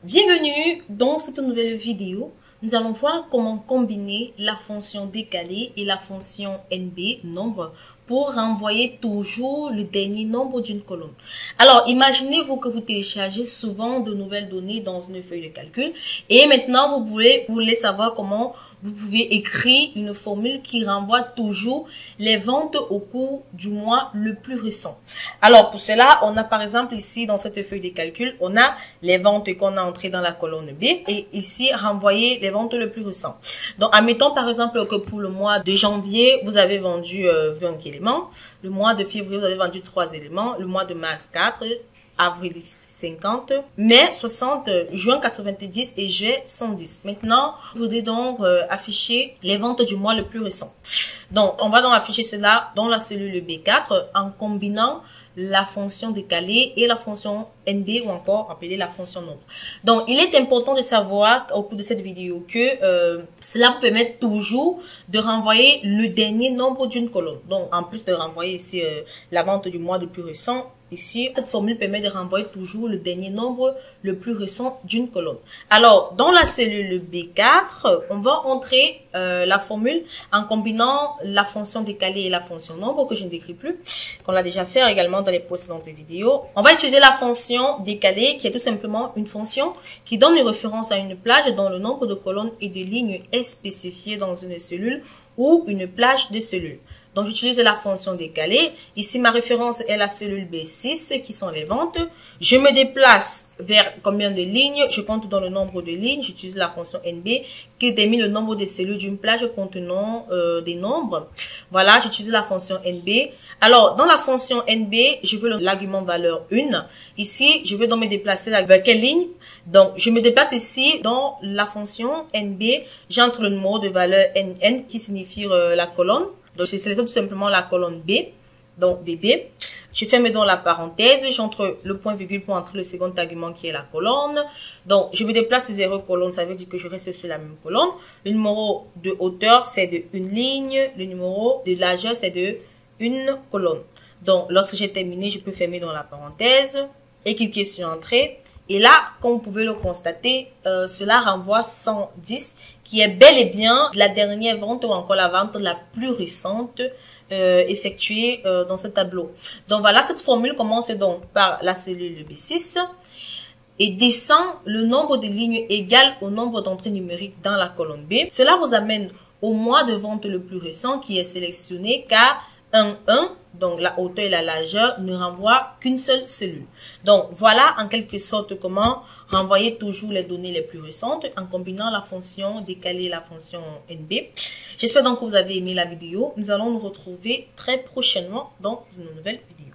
Bienvenue dans cette nouvelle vidéo. Nous allons voir comment combiner la fonction décalée et la fonction NB, nombre, pour renvoyer toujours le dernier nombre d'une colonne. Alors, imaginez-vous que vous téléchargez souvent de nouvelles données dans une feuille de calcul et maintenant vous voulez savoir comment vous pouvez écrire une formule qui renvoie toujours les ventes au cours du mois le plus récent. Alors, pour cela, on a par exemple ici dans cette feuille de calcul, on a les ventes qu'on a entrées dans la colonne B et ici renvoyer les ventes le plus récent. Donc, admettons par exemple que pour le mois de janvier, vous avez vendu 20 éléments. Le mois de février, vous avez vendu 3 éléments. Le mois de mars, 4. Avril 50, mai 60, juin 90 et juillet 110. Maintenant, vous voulez donc afficher les ventes du mois le plus récent. Donc, on va donc afficher cela dans la cellule B4 en combinant la fonction décalée et la fonction NB ou encore appelée la fonction nombre. Donc, il est important de savoir au cours de cette vidéo que cela vous permet toujours de renvoyer le dernier nombre d'une colonne. Donc, en plus de renvoyer ici la vente du mois le plus récent, ici, cette formule permet de renvoyer toujours le dernier nombre le plus récent d'une colonne. Alors, dans la cellule B4, on va entrer la formule en combinant la fonction décalée et la fonction nombre que je ne décris plus, qu'on a déjà fait également dans les précédentes vidéos. On va utiliser la fonction décalée qui est tout simplement une fonction qui donne une référence à une plage dont le nombre de colonnes et de lignes est spécifié dans une cellule ou une plage de cellules. Donc, j'utilise la fonction décalée. Ici, ma référence est la cellule B6, qui sont les ventes. Je me déplace vers combien de lignes? Je compte dans le nombre de lignes. J'utilise la fonction NB, qui détermine le nombre de cellules d'une plage contenant des nombres. Voilà, j'utilise la fonction NB. Alors, dans la fonction NB, je veux l'argument valeur 1. Ici, je veux donc me déplacer vers quelle ligne? Donc, je me déplace ici dans la fonction NB. J'entre le numéro de valeur NN, qui signifie la colonne. Donc, je sélectionne tout simplement la colonne B, donc BB. Je ferme donc la parenthèse, j'entre le point virgule pour entrer le second argument qui est la colonne. Donc, je me déplace 0 colonne, ça veut dire que je reste sur la même colonne. Le numéro de hauteur, c'est de une ligne. Le numéro de largeur, c'est de une colonne. Donc, lorsque j'ai terminé, je peux fermer dans la parenthèse et cliquer sur Entrée. Et là, comme vous pouvez le constater, cela renvoie 110, qui est bel et bien la dernière vente ou encore la vente la plus récente effectuée dans ce tableau. Donc voilà, cette formule commence donc par la cellule B6 et descend le nombre de lignes égal au nombre d'entrées numériques dans la colonne B. Cela vous amène au mois de vente le plus récent qui est sélectionné car 1, donc la hauteur et la largeur ne renvoient qu'une seule cellule. Donc voilà en quelque sorte comment renvoyer toujours les données les plus récentes en combinant la fonction décalée et la fonction NB. J'espère donc que vous avez aimé la vidéo. Nous allons nous retrouver très prochainement dans une nouvelle vidéo.